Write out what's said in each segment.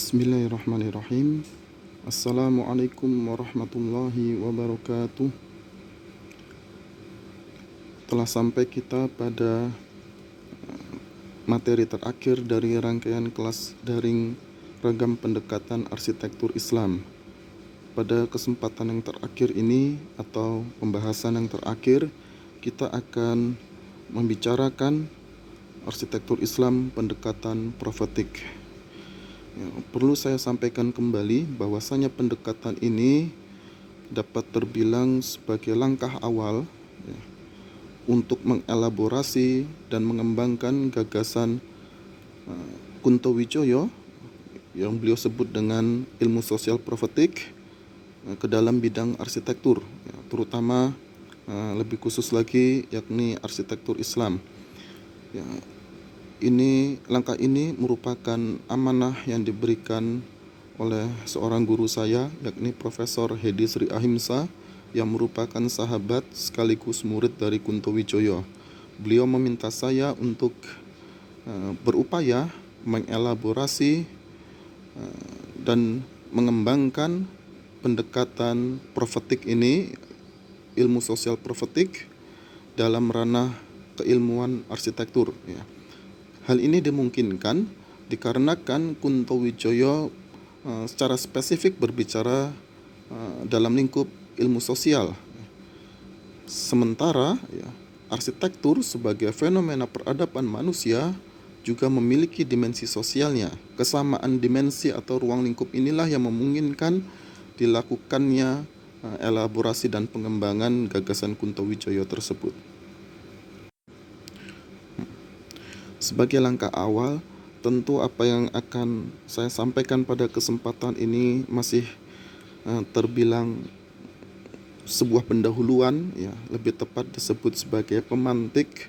Bismillahirrahmanirrahim. Assalamualaikum warahmatullahi wabarakatuh. Telah sampai kita pada materi terakhir dari rangkaian kelas daring Ragam Pendekatan Arsitektur Islam. Pada kesempatan yang terakhir ini atau pembahasan yang terakhir, kita akan membicarakan arsitektur Islam pendekatan profetik. Perlu saya sampaikan kembali bahwasanya pendekatan ini dapat terbilang sebagai langkah awal untuk mengelaborasi dan mengembangkan gagasan Kunto Wijoyo yang beliau sebut dengan ilmu sosial profetik ke dalam bidang arsitektur, terutama lebih khusus lagi yakni arsitektur Islam. Langkah ini merupakan amanah yang diberikan oleh seorang guru saya, yakni Profesor Hedi Sri Ahimsa, yang merupakan sahabat sekaligus murid dari Kunto Wijoyo. Beliau meminta saya untuk berupaya mengelaborasi dan mengembangkan pendekatan profetik ini, ilmu sosial profetik, dalam ranah keilmuan arsitektur. Hal ini dimungkinkan dikarenakan Kunto Wijoyo secara spesifik berbicara dalam lingkup ilmu sosial. Sementara arsitektur sebagai fenomena peradaban manusia juga memiliki dimensi sosialnya. Kesamaan dimensi atau ruang lingkup inilah yang memungkinkan dilakukannya elaborasi dan pengembangan gagasan Kunto Wijoyo tersebut. Sebagai langkah awal, tentu apa yang akan saya sampaikan pada kesempatan ini masih terbilang sebuah pendahuluan, lebih tepat disebut sebagai pemantik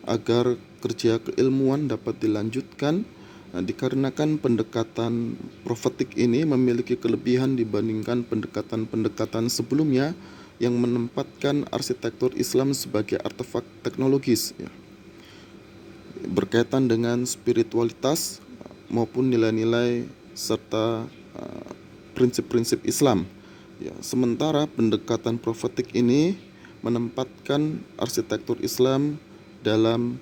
agar kerja keilmuan dapat dilanjutkan, dikarenakan pendekatan profetik ini memiliki kelebihan dibandingkan pendekatan-pendekatan sebelumnya yang menempatkan arsitektur Islam sebagai artefak teknologis, berkaitan dengan spiritualitas maupun nilai-nilai serta prinsip-prinsip Islam. Sementara pendekatan profetik ini menempatkan arsitektur Islam dalam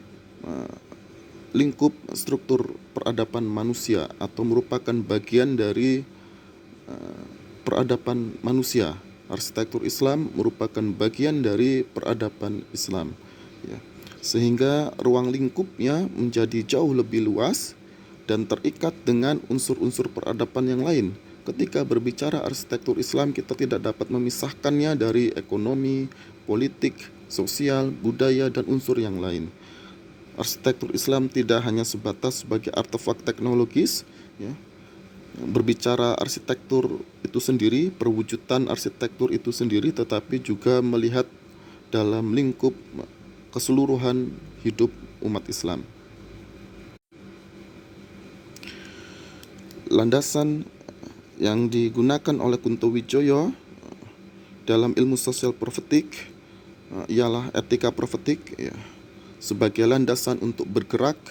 lingkup struktur peradaban manusia atau merupakan bagian dari peradaban manusia. Arsitektur Islam merupakan bagian dari peradaban Islam, sehingga ruang lingkupnya menjadi jauh lebih luas dan terikat dengan unsur-unsur peradaban yang lain. Ketika berbicara arsitektur Islam, kita tidak dapat memisahkannya dari ekonomi, politik, sosial, budaya, dan unsur yang lain. Arsitektur Islam tidak hanya sebatas sebagai artefak teknologis, berbicara arsitektur itu sendiri, perwujudan arsitektur itu sendiri, tetapi juga melihat dalam lingkup keseluruhan hidup umat Islam. Landasan yang digunakan oleh Kunto Wijoyo dalam ilmu sosial profetik ialah etika profetik, sebagai landasan untuk bergerak,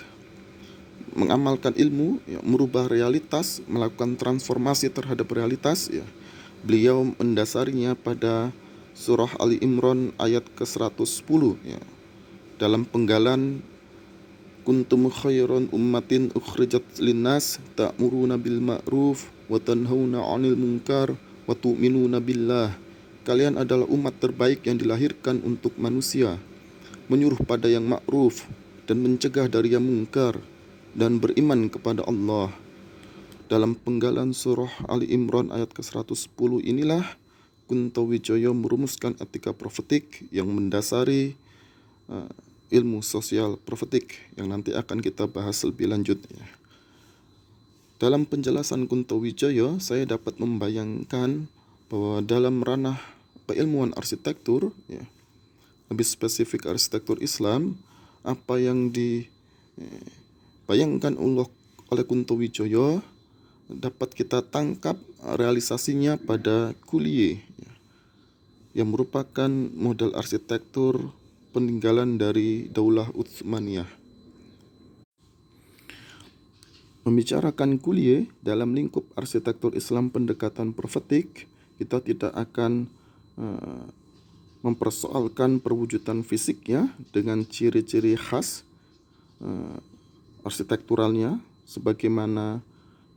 mengamalkan ilmu, merubah realitas, melakukan transformasi terhadap realitas. Beliau mendasarinya pada surah Ali Imran ayat ke-110, dalam penggalan kuntum khairan ummatin ukhrijat linnas ta'muruna bil ma'ruf wa tanhauna 'anil munkar wa tu'minuna billah. Kalian adalah umat terbaik yang dilahirkan untuk manusia, menyuruh pada yang ma'ruf dan mencegah dari yang munkar, dan beriman kepada Allah. Dalam penggalan surah Ali Imran ayat ke-110 inilah Kunto Wijoyo merumuskan etika profetik yang mendasari ilmu sosial profetik yang nanti akan kita bahas lebih lanjut. Dalam penjelasan Kunto Wijoyo, saya dapat membayangkan bahwa dalam ranah keilmuan arsitektur, lebih spesifik arsitektur Islam, apa yang dibayangkan oleh Kunto Wijoyo dapat kita tangkap realisasinya pada Kuliye, yang merupakan model arsitektur peninggalan dari Daulah Utsmaniyah. membicarakan kuliah dalam lingkup arsitektur Islam pendekatan profetik, kita tidak akan mempersoalkan perwujudan fisiknya dengan ciri-ciri khas arsitekturalnya sebagaimana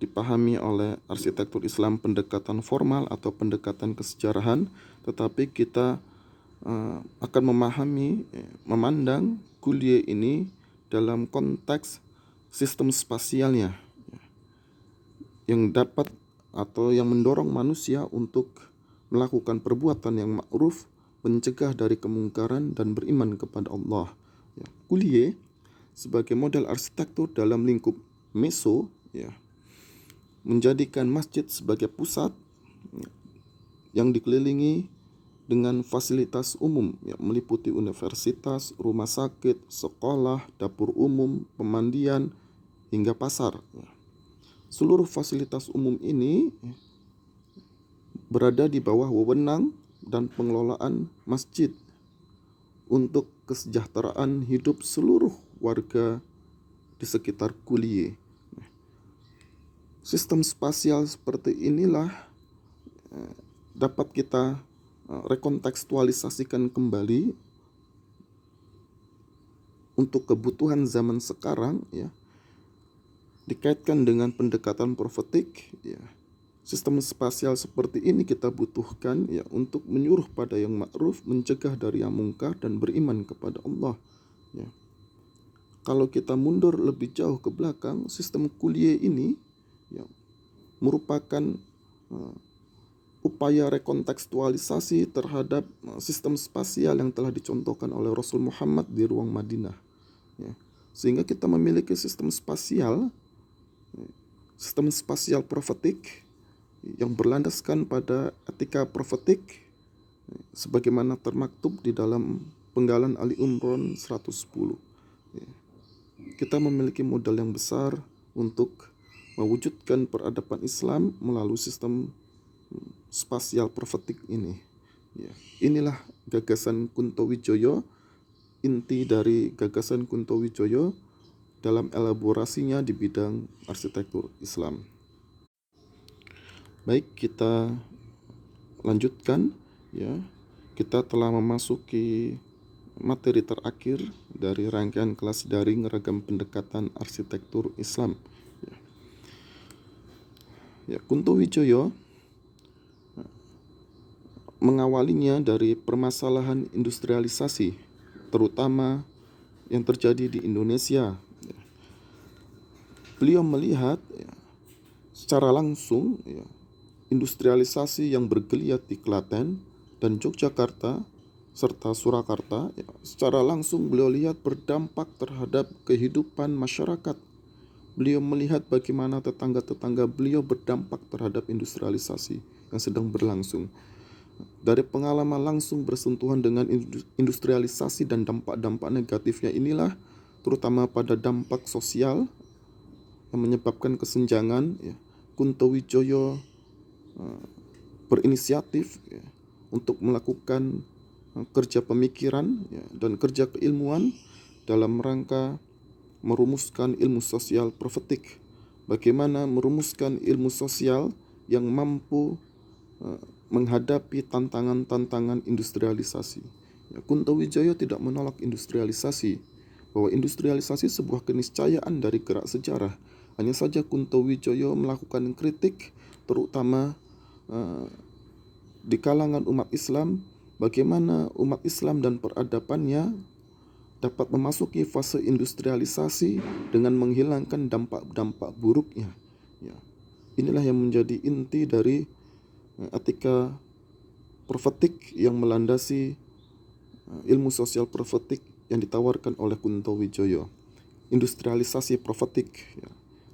dipahami oleh arsitektur Islam pendekatan formal atau pendekatan kesejarahan, tetapi kita akan memandang kuliah ini dalam konteks sistem spasialnya yang dapat atau yang mendorong manusia untuk melakukan perbuatan yang ma'ruf, mencegah dari kemungkaran dan beriman kepada Allah. Kuliah sebagai model arsitektur dalam lingkup meso, menjadikan masjid sebagai pusat yang dikelilingi dengan fasilitas umum yang meliputi universitas, rumah sakit, sekolah, dapur umum, pemandian, hingga pasar. Seluruh fasilitas umum ini berada di bawah wewenang dan pengelolaan masjid untuk kesejahteraan hidup seluruh warga di sekitar kuliah. Sistem spasial seperti inilah dapat kita rekontekstualisasikan kembali untuk kebutuhan zaman sekarang, dikaitkan dengan pendekatan profetik. Sistem spasial seperti ini kita butuhkan untuk menyuruh pada yang ma'ruf, mencegah dari yang mungkar, dan beriman kepada Allah. Kalau kita mundur lebih jauh ke belakang, sistem kuliah ini merupakan upaya rekontekstualisasi terhadap sistem spasial yang telah dicontohkan oleh Rasul Muhammad di ruang Madinah. Sehingga kita memiliki sistem spasial profetik yang berlandaskan pada etika profetik sebagaimana termaktub di dalam Penggalan Ali Imran 110. Kita memiliki modal yang besar untuk mewujudkan peradaban Islam melalui sistem spasial profetik ini. Inilah gagasan Kuntowijoyo, inti dari gagasan Kuntowijoyo dalam elaborasinya di bidang arsitektur Islam. Baik, kita lanjutkan. Kita telah memasuki materi terakhir dari rangkaian kelas daring ragam pendekatan arsitektur Islam. Kuntowijoyo mengawalinya dari permasalahan industrialisasi, terutama yang terjadi di Indonesia. Beliau melihat secara langsung industrialisasi yang bergeliat di Klaten dan Yogyakarta serta Surakarta. Secara langsung beliau lihat berdampak terhadap kehidupan masyarakat. Beliau melihat bagaimana tetangga-tetangga beliau berdampak terhadap industrialisasi yang sedang berlangsung. Dari pengalaman langsung bersentuhan dengan industrialisasi dan dampak-dampak negatifnya inilah, terutama pada dampak sosial yang menyebabkan kesenjangan, Kuntowijoyo berinisiatif untuk melakukan kerja pemikiran dan kerja keilmuan dalam rangka merumuskan ilmu sosial profetik. Bagaimana merumuskan ilmu sosial yang mampu menghadapi tantangan-tantangan industrialisasi. Kuntowijoyo tidak menolak industrialisasi, bahwa industrialisasi sebuah keniscayaan dari gerak sejarah. Hanya saja Kuntowijoyo melakukan kritik, terutama di kalangan umat Islam, bagaimana umat Islam dan peradabannya dapat memasuki fase industrialisasi dengan menghilangkan dampak-dampak buruknya. Inilah yang menjadi inti dari etika profetik yang melandasi ilmu sosial profetik yang ditawarkan oleh Kuntowijoyo. Industrialisasi profetik.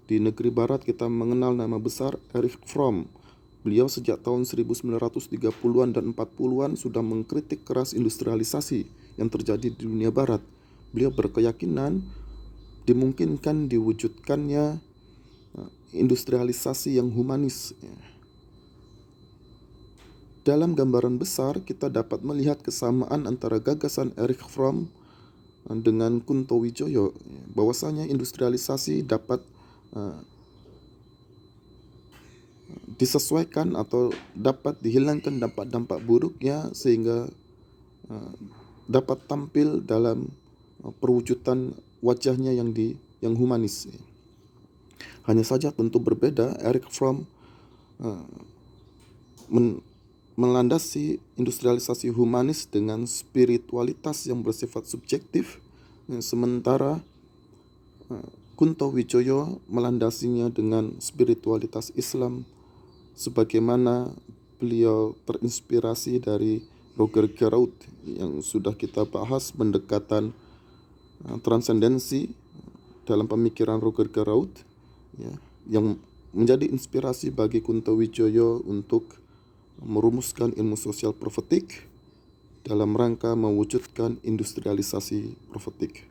Di negeri barat kita mengenal nama besar Erich Fromm. Beliau sejak tahun 1930-an dan 40-an sudah mengkritik keras industrialisasi yang terjadi di dunia barat. Beliau berkeyakinan dimungkinkan diwujudkannya industrialisasi yang humanis. Dalam gambaran besar kita dapat melihat kesamaan antara gagasan Erich Fromm dengan Kuntowijoyo, bahwasanya industrialisasi dapat disesuaikan atau dapat dihilangkan dampak-dampak buruknya sehingga dapat tampil dalam perwujudan wajahnya yang humanis. Hanya saja tentu berbeda, Erich Fromm melandasi industrialisasi humanis dengan spiritualitas yang bersifat subjektif, sementara Kunto Wijoyo melandasinya dengan spiritualitas Islam sebagaimana beliau terinspirasi dari Roger Geroud yang sudah kita bahas, pendekatan transendensi dalam pemikiran Roger Geroud, ya, yang menjadi inspirasi bagi Kunto Wijoyo untuk merumuskan ilmu sosial profetik dalam rangka mewujudkan industrialisasi profetik.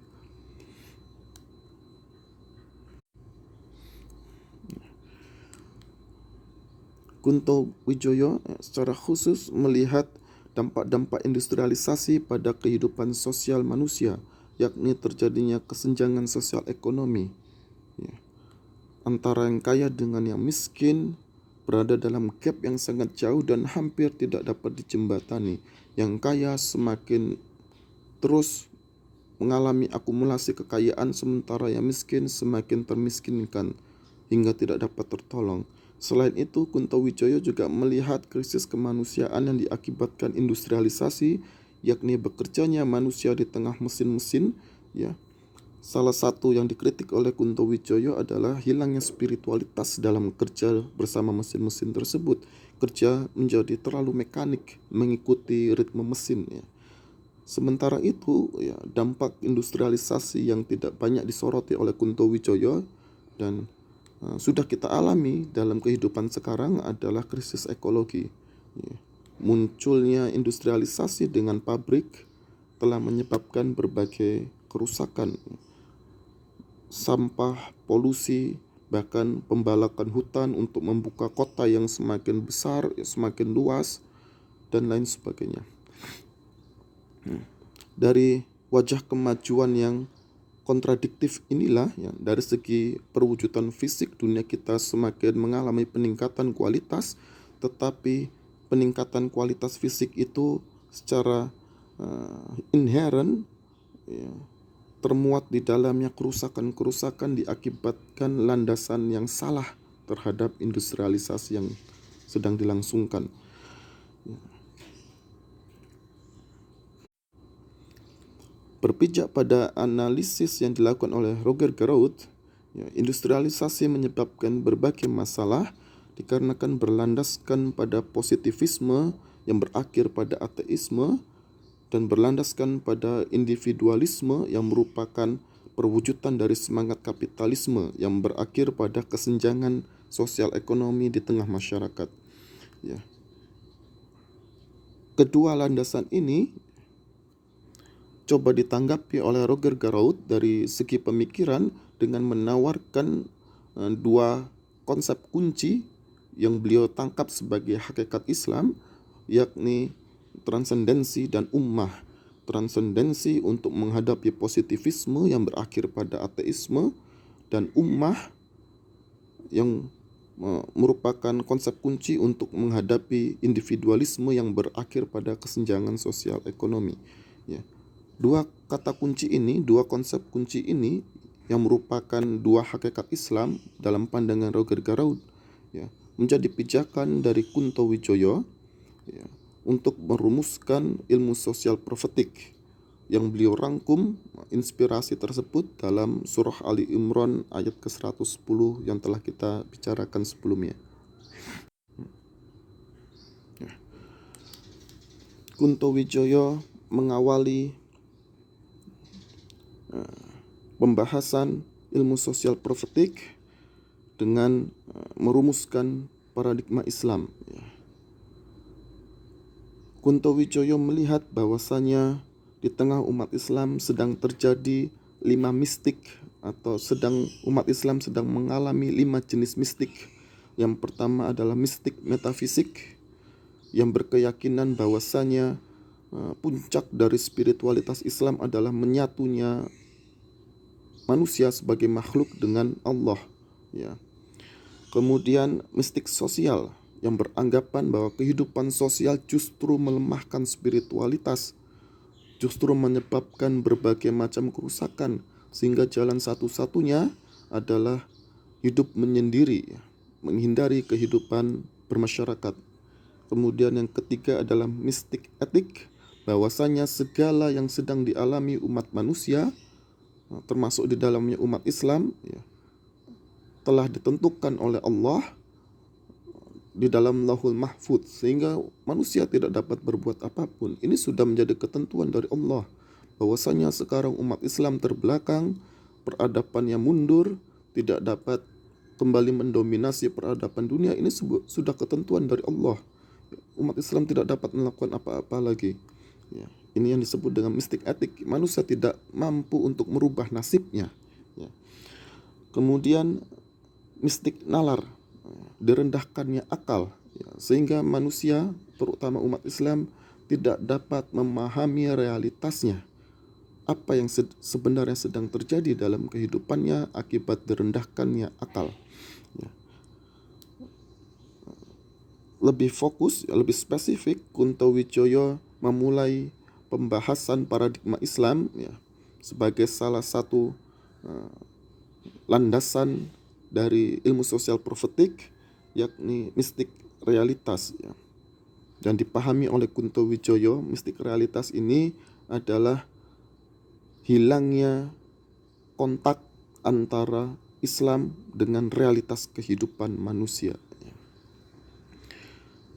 Kunto Wijoyo secara khusus melihat dampak-dampak industrialisasi pada kehidupan sosial manusia, yakni terjadinya kesenjangan sosial ekonomi, ya, antara yang kaya dengan yang miskin, berada dalam gap yang sangat jauh dan hampir tidak dapat dijembatani. Yang kaya semakin terus mengalami akumulasi kekayaan, sementara yang miskin semakin termiskinkan hingga tidak dapat tertolong. Selain itu, Kunto Wijoyo juga melihat krisis kemanusiaan yang diakibatkan industrialisasi, yakni bekerjanya manusia di tengah mesin-mesin, ya. Salah satu yang dikritik oleh Kunto Wijoyo adalah hilangnya spiritualitas dalam kerja bersama mesin-mesin tersebut. Kerja menjadi terlalu mekanik, mengikuti ritme mesin, ya. Sementara itu, ya, dampak industrialisasi yang tidak banyak disoroti oleh Kunto Wijoyo dan sudah kita alami dalam kehidupan sekarang adalah krisis ekologi. Ya. Munculnya industrialisasi dengan pabrik telah menyebabkan berbagai kerusakan, sampah, polusi, bahkan pembalakan hutan untuk membuka kota yang semakin besar, semakin luas, dan lain sebagainya. Dari wajah kemajuan yang kontradiktif inilah, ya, dari segi perwujudan fisik dunia kita semakin mengalami peningkatan kualitas, tetapi peningkatan kualitas fisik itu secara inherent, ya, termuat di dalamnya kerusakan-kerusakan diakibatkan landasan yang salah terhadap industrialisasi yang sedang dilangsungkan. Berpijak pada analisis yang dilakukan oleh Roger Geroud, ya, industrialisasi menyebabkan berbagai masalah dikarenakan berlandaskan pada positivisme yang berakhir pada ateisme dan berlandaskan pada individualisme yang merupakan perwujudan dari semangat kapitalisme yang berakhir pada kesenjangan sosial ekonomi di tengah masyarakat. Ya. Kedua landasan ini coba ditanggapi oleh Roger Geroud dari segi pemikiran dengan menawarkan dua konsep kunci yang beliau tangkap sebagai hakikat Islam, yakni transendensi dan ummah. Transendensi untuk menghadapi positivisme yang berakhir pada ateisme, dan ummah yang merupakan konsep kunci untuk menghadapi individualisme yang berakhir pada kesenjangan sosial ekonomi. Ya. Dua kata kunci ini, dua konsep kunci ini yang merupakan dua hakikat Islam dalam pandangan Roger Geroud, ya, menjadi pijakan dari Kunto Wijoyo, ya, untuk merumuskan ilmu sosial profetik yang beliau rangkum inspirasi tersebut dalam surah Ali Imran ayat ke-110 yang telah kita bicarakan sebelumnya. Kunto Wijoyo mengawali pembahasan ilmu sosial profetik dengan merumuskan paradigma Islam. Kunto Wijoyo melihat bahwasanya di tengah umat Islam sedang terjadi 5 mistik, atau umat Islam sedang mengalami 5 jenis mistik. Yang pertama adalah mistik metafisik yang berkeyakinan bahwasanya puncak dari spiritualitas Islam adalah menyatunya manusia sebagai makhluk dengan Allah, ya. Kemudian mistik sosial yang beranggapan bahwa kehidupan sosial justru melemahkan spiritualitas, justru menyebabkan berbagai macam kerusakan, sehingga jalan satu-satunya adalah hidup menyendiri, menghindari kehidupan bermasyarakat. Kemudian yang ketiga adalah mistik etik, bahwasanya segala yang sedang dialami umat manusia, termasuk di dalamnya umat Islam, telah ditentukan oleh Allah di dalam Lauhul Mahfudz, sehingga manusia tidak dapat berbuat apapun. Ini sudah menjadi ketentuan dari Allah, bahwasanya sekarang umat Islam terbelakang, peradabannya mundur, tidak dapat kembali mendominasi peradaban dunia. Ini sudah ketentuan dari Allah. Umat Islam tidak dapat melakukan apa-apa lagi. Ya, ini yang disebut dengan mistik etik. Manusia tidak mampu untuk merubah nasibnya. Ya. Kemudian mistik nalar, direndahkannya akal, sehingga manusia, terutama umat Islam, tidak dapat memahami realitasnya, apa yang sebenarnya sedang terjadi dalam kehidupannya akibat direndahkannya akal. Lebih fokus, lebih spesifik, Kunto Wijoyo memulai pembahasan paradigma Islam sebagai salah satu landasan dari ilmu sosial profetik, yakni mistik realitas. Dan dipahami oleh Kunto Wijoyo, mistik realitas ini adalah hilangnya kontak antara Islam dengan realitas kehidupan manusia.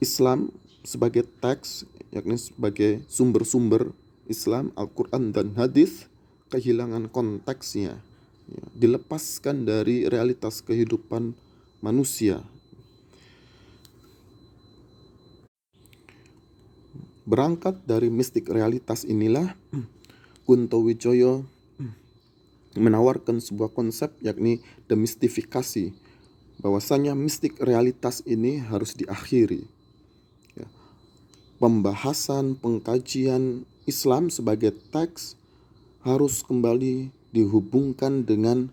Islam sebagai teks, yakni sebagai sumber-sumber Islam, Al-Quran dan hadis, kehilangan konteksnya, dilepaskan dari realitas kehidupan manusia. Berangkat dari mistik realitas inilah Kunto Wijoyo menawarkan sebuah konsep, yakni demistifikasi, bahwasanya mistik realitas ini harus diakhiri. Pembahasan pengkajian Islam sebagai teks harus kembali dihubungkan dengan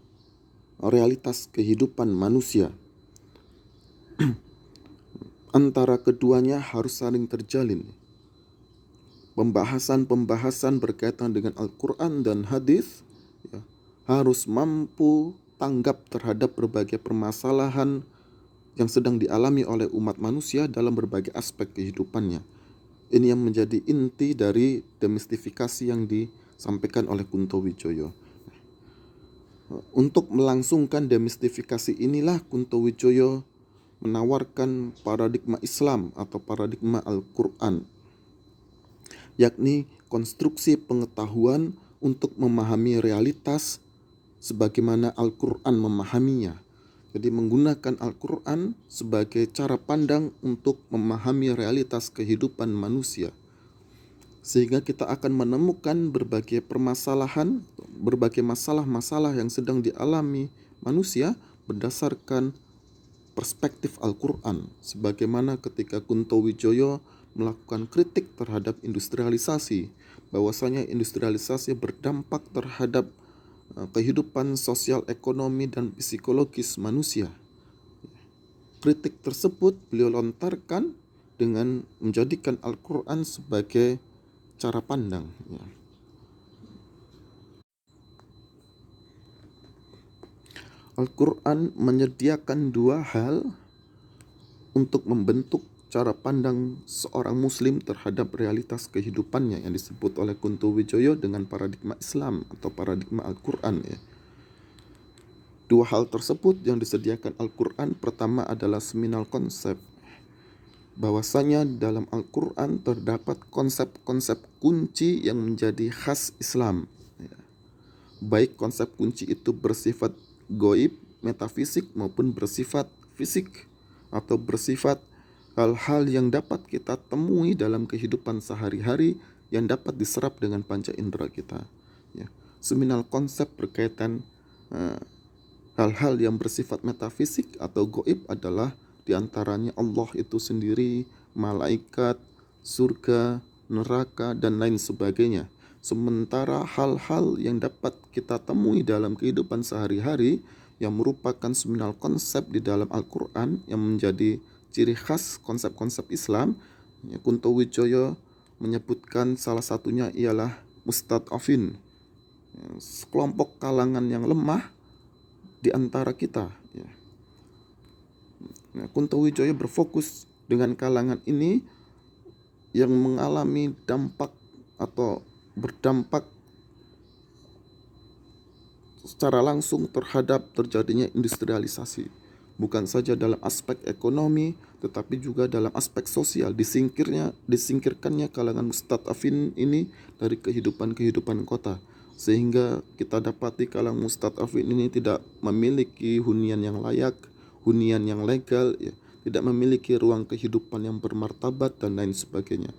realitas kehidupan manusia. Antara keduanya harus saling terjalin. Pembahasan-pembahasan berkaitan dengan Al-Quran dan hadis harus mampu tanggap terhadap berbagai permasalahan yang sedang dialami oleh umat manusia dalam berbagai aspek kehidupannya. Ini yang menjadi inti dari demistifikasi yang disampaikan oleh Kunto Wijoyo. Untuk melangsungkan demistifikasi inilah Kunto Wijoyo menawarkan paradigma Islam atau paradigma Al-Quran, yakni konstruksi pengetahuan untuk memahami realitas sebagaimana Al-Quran memahaminya. Jadi menggunakan Al-Quran sebagai cara pandang untuk memahami realitas kehidupan manusia. Sehingga kita akan menemukan berbagai permasalahan, berbagai masalah-masalah yang sedang dialami manusia berdasarkan perspektif Al-Quran. Sebagaimana ketika Kunto Wijoyo melakukan kritik terhadap industrialisasi, bahwasanya industrialisasi berdampak terhadap kehidupan sosial, ekonomi, dan psikologis manusia. Kritik tersebut beliau lontarkan dengan menjadikan Al-Quran sebagai cara pandang. Al-Quran menyediakan dua hal untuk membentuk cara pandang seorang muslim terhadap realitas kehidupannya yang disebut oleh Kunto Wijoyo dengan paradigma Islam atau paradigma Al-Quran. Dua hal tersebut yang disediakan Al-Quran, pertama adalah seminal konsep, bahwasanya dalam Al-Quran terdapat konsep-konsep kunci yang menjadi khas Islam. Baik konsep kunci itu bersifat goib, metafisik, maupun bersifat fisik atau bersifat hal-hal yang dapat kita temui dalam kehidupan sehari-hari yang dapat diserap dengan panca indera kita. Seminal konsep berkaitan hal-hal yang bersifat metafisik atau goib adalah diantaranya Allah itu sendiri, malaikat, surga, neraka, dan lain sebagainya. Sementara hal-hal yang dapat kita temui dalam kehidupan sehari-hari yang merupakan seminal konsep di dalam Al-Quran yang menjadi ciri khas konsep-konsep Islam. Kunto Wijoyo menyebutkan salah satunya ialah mustad'afin, sekelompok kalangan yang lemah di antara kita. Kunto Wijoyo berfokus dengan kalangan ini yang mengalami dampak atau berdampak secara langsung terhadap terjadinya industrialisasi, bukan saja dalam aspek ekonomi tetapi juga dalam aspek sosial. Disingkirkannya kalangan mustad'afin ini dari kehidupan kota, sehingga kita dapati kalangan mustad'afin ini tidak memiliki hunian yang layak, hunian yang legal, tidak memiliki ruang kehidupan yang bermartabat dan lain sebagainya.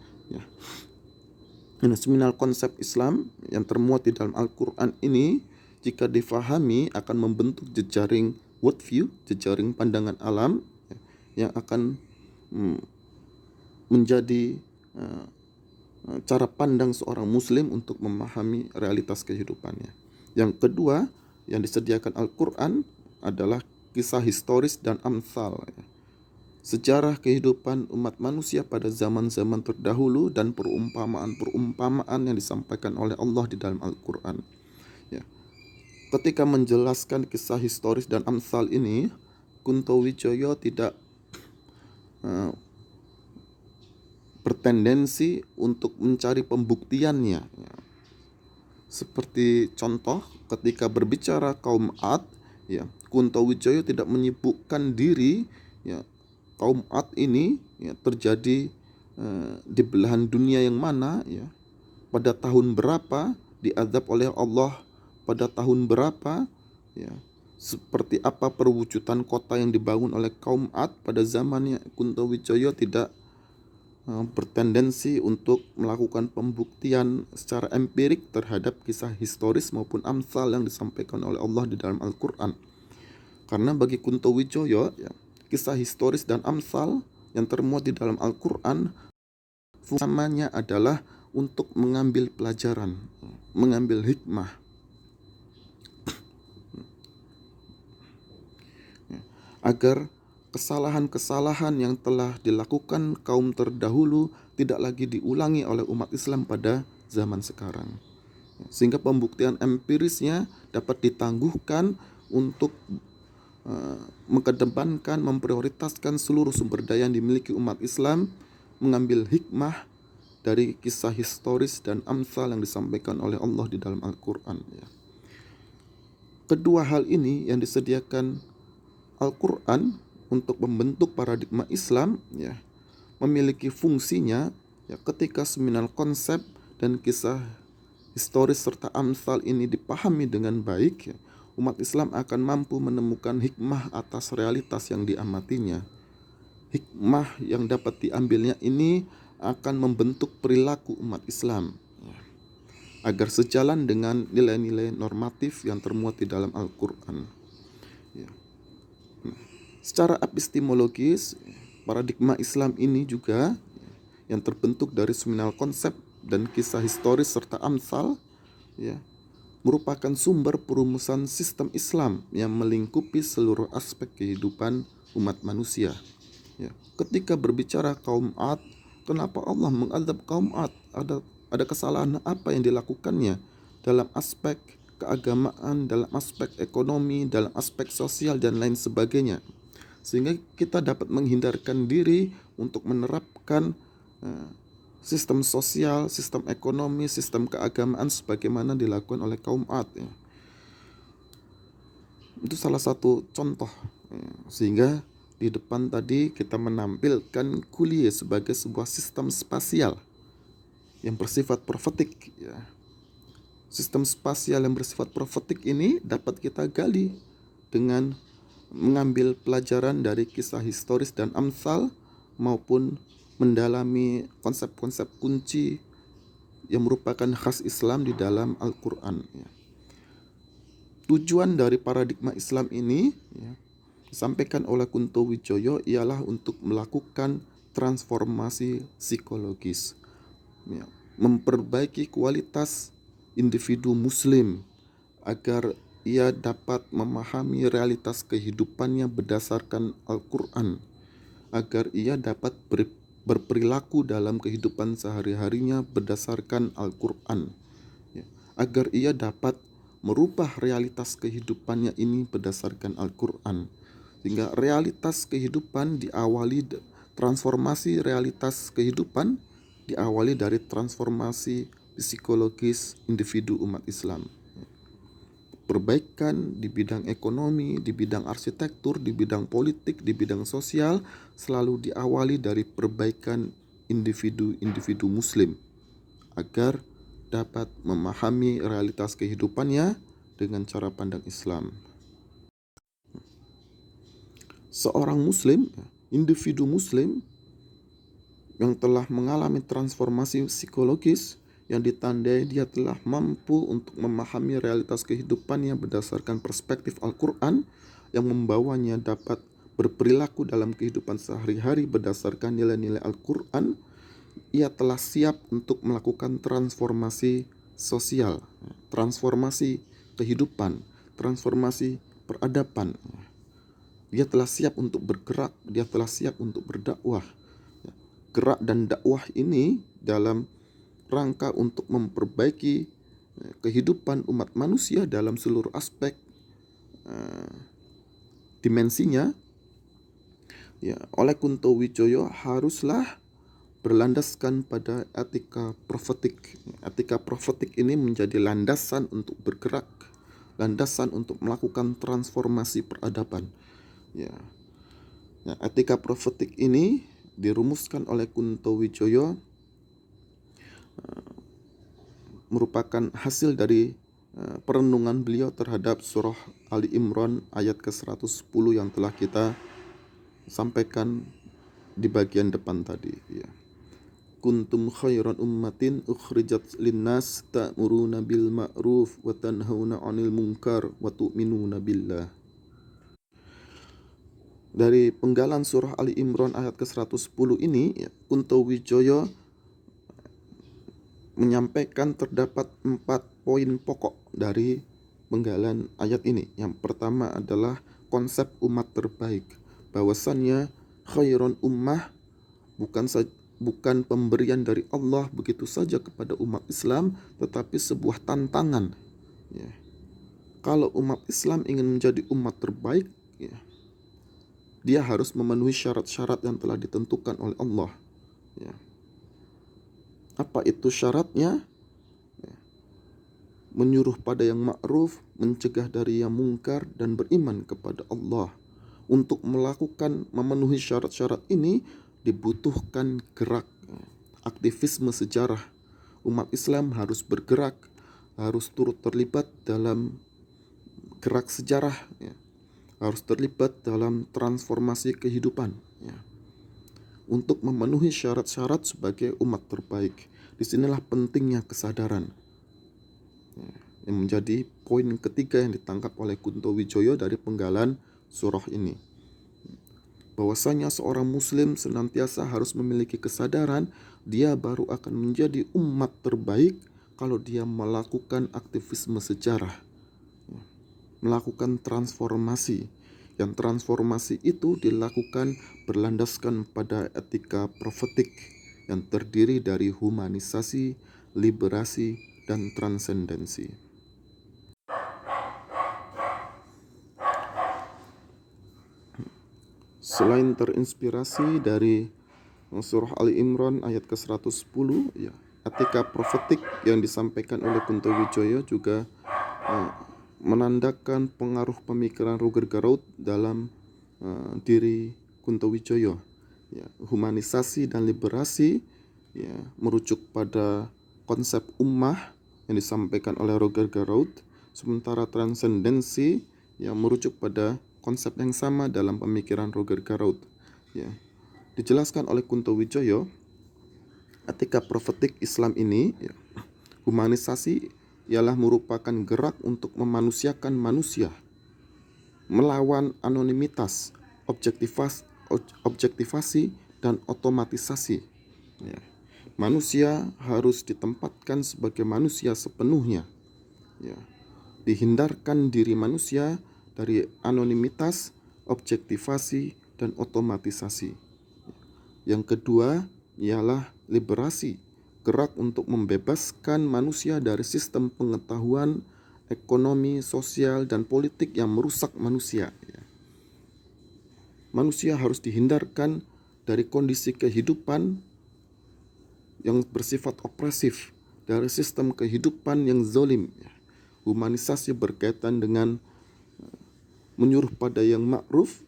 Seminal konsep Islam yang termuat di dalam Al-Quran ini, jika difahami, akan membentuk jejaring worldview, jejaring pandangan alam yang akan menjadi cara pandang seorang muslim untuk memahami realitas kehidupannya. Yang kedua yang disediakan Al-Quran adalah kisah historis dan amsal, sejarah kehidupan umat manusia pada zaman-zaman terdahulu dan perumpamaan-perumpamaan yang disampaikan oleh Allah di dalam Al-Quran. Ketika menjelaskan kisah historis dan amsal ini, Kunto Wijoyo tidak bertendensi untuk mencari pembuktiannya. Seperti contoh, ketika berbicara kaum Ad, Kunto Wijoyo tidak menyibukkan diri, kaum Ad ini terjadi di belahan dunia yang mana, pada tahun berapa, diazab oleh Allah pada tahun berapa, seperti apa perwujudan kota yang dibangun oleh kaum Ad pada zamannya. Kunto Wijoyo tidak bertendensi untuk melakukan pembuktian secara empirik terhadap kisah historis maupun amsal yang disampaikan oleh Allah di dalam Al-Quran. Karena bagi Kunto Wijoyo, kisah historis dan amsal yang termuat di dalam Al-Quran fungsinya adalah untuk mengambil pelajaran, mengambil hikmah, agar kesalahan-kesalahan yang telah dilakukan kaum terdahulu tidak lagi diulangi oleh umat Islam pada zaman sekarang. Sehingga pembuktian empirisnya dapat ditangguhkan untuk mengedepankan, memprioritaskan seluruh sumber daya yang dimiliki umat Islam, mengambil hikmah dari kisah historis dan amsal yang disampaikan oleh Allah di dalam Al-Quran. Kedua hal ini yang disediakan Al-Quran untuk membentuk paradigma Islam, memiliki fungsinya, ketika seminal konsep dan kisah historis serta amsal ini dipahami dengan baik, umat Islam akan mampu menemukan hikmah atas realitas yang diamatinya. Hikmah yang dapat diambilnya ini akan membentuk perilaku umat Islam agar sejalan dengan nilai-nilai normatif yang termuat di dalam Al-Quran. Secara epistemologis, paradigma Islam ini juga yang terbentuk dari seminal konsep dan kisah historis serta amsal, merupakan sumber perumusan sistem Islam yang melingkupi seluruh aspek kehidupan umat manusia. Ketika berbicara kaum Ad, kenapa Allah mengadab kaum Ad? Ada kesalahan apa yang dilakukannya dalam aspek keagamaan, dalam aspek ekonomi, dalam aspek sosial dan lain sebagainya, sehingga kita dapat menghindarkan diri untuk menerapkan sistem sosial, sistem ekonomi, sistem keagamaan sebagaimana dilakukan oleh kaum Ad. Itu salah satu contoh. Sehingga di depan tadi kita menampilkan kuliah sebagai sebuah sistem spasial yang bersifat profetik. Sistem spasial yang bersifat profetik ini dapat kita gali dengan mengambil pelajaran dari kisah historis dan amsal maupun mendalami konsep-konsep kunci yang merupakan khas Islam di dalam Al-Quran. Tujuan dari paradigma Islam ini disampaikan oleh Kunto Wijoyo ialah untuk melakukan transformasi psikologis, memperbaiki kualitas individu muslim agar ia dapat memahami realitas kehidupannya berdasarkan Al-Quran, agar ia dapat berperilaku dalam kehidupan sehari-harinya berdasarkan Al-Quran, ya, agar ia dapat merubah realitas kehidupannya ini berdasarkan Al-Quran, sehingga realitas kehidupan transformasi realitas kehidupan diawali dari transformasi psikologis individu umat Islam. Perbaikan di bidang ekonomi, di bidang arsitektur, di bidang politik, di bidang sosial selalu diawali dari perbaikan individu-individu muslim agar dapat memahami realitas kehidupannya dengan cara pandang Islam. Seorang muslim, individu muslim yang telah mengalami transformasi psikologis yang ditandai dia telah mampu untuk memahami realitas kehidupannya berdasarkan perspektif Al-Quran yang membawanya dapat berperilaku dalam kehidupan sehari-hari berdasarkan nilai-nilai Al-Quran. Ia telah siap untuk melakukan transformasi sosial, transformasi kehidupan, transformasi peradaban. Dia telah siap untuk bergerak, dia telah siap untuk berdakwah. Gerak dan dakwah ini dalam rangka untuk memperbaiki kehidupan umat manusia dalam seluruh aspek dimensinya, ya, oleh Kunto Wijoyo haruslah berlandaskan pada etika profetik. Etika profetik ini menjadi landasan untuk bergerak, landasan untuk melakukan transformasi peradaban. Ya, etika profetik ini dirumuskan oleh Kunto Wijoyo merupakan hasil dari perenungan beliau terhadap surah Ali Imran ayat ke-110 yang telah kita sampaikan di bagian depan tadi, ya. Kuntum khairan ummatin ukhrijat linnas ta'muruna bil ma'ruf wa tanhauna 'anil munkar wa tu'minuna billah. Dari penggalan surah Ali Imran ayat ke-110 ini, ya, Kunto Wijoyo menyampaikan terdapat 4 poin pokok dari penggalan ayat ini. Yang pertama adalah konsep umat terbaik, bahwasannya khairon ummah bukan pemberian dari Allah begitu saja kepada umat Islam, tetapi sebuah tantangan, ya. Kalau umat Islam ingin menjadi umat terbaik, ya, dia harus memenuhi syarat-syarat yang telah ditentukan oleh Allah, ya. Apa itu syaratnya? Menyuruh pada yang ma'ruf, mencegah dari yang mungkar, dan beriman kepada Allah. Untuk memenuhi syarat-syarat ini dibutuhkan gerak, aktivisme sejarah. Umat Islam harus bergerak, harus turut terlibat dalam gerak sejarah, ya. Harus terlibat dalam transformasi kehidupan, ya. Untuk memenuhi syarat-syarat sebagai umat terbaik. Disinilah pentingnya kesadaran, ya, yang menjadi poin ketiga yang ditangkap oleh Kunto Wijoyo dari penggalan surah ini. Bahwasanya seorang muslim senantiasa harus memiliki kesadaran dia baru akan menjadi umat terbaik kalau dia melakukan aktivisme sejarah, melakukan transformasi. Yang transformasi itu dilakukan berlandaskan pada etika profetik yang terdiri dari humanisasi, liberasi, dan transendensi. Selain terinspirasi dari surah Ali Imran ayat ke-110, ya, etika profetik yang disampaikan oleh Kunto Wijoyo juga menandakan pengaruh pemikiran Roger Garout dalam diri Kunto Wijoyo, ya. Humanisasi dan liberasi, ya, merujuk pada konsep ummah yang disampaikan oleh Roger Garout, sementara transendensi yang merujuk pada konsep yang sama dalam pemikiran Roger Garout, ya. Dijelaskan oleh Kunto Wijoyo, etika profetik Islam ini, ya, humanisasi ialah merupakan gerak untuk memanusiakan manusia, melawan anonimitas, objektivasi, dan otomatisasi, ya. Manusia harus ditempatkan sebagai manusia sepenuhnya, ya. dihindarkan diri manusia dari anonimitas, objektivasi, dan otomatisasi. Yang kedua ialah liberasi, gerak untuk membebaskan manusia dari sistem pengetahuan, ekonomi, sosial, dan politik yang merusak manusia. Manusia harus dihindarkan dari kondisi kehidupan yang bersifat opresif, dari sistem kehidupan yang zalim. Humanisasi berkaitan dengan menyuruh pada yang ma'ruf,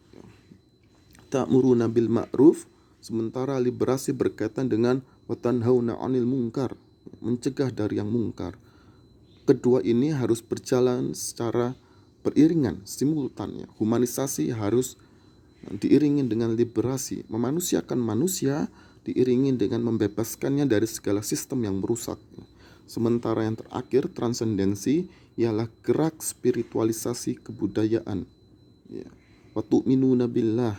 ta'muruna bil ma'ruf, sementara liberasi berkaitan dengan wa tanhauna 'anil munkar, mencegah dari yang mungkar. Kedua ini harus berjalan secara beriringan, simultan. Humanisasi harus diiringi dengan liberasi, memanusiakan manusia diiringi dengan membebaskannya dari segala sistem yang merusak. Sementara yang terakhir, transendensi, ialah gerak spiritualisasi kebudayaan. Wa tu'minuna billah,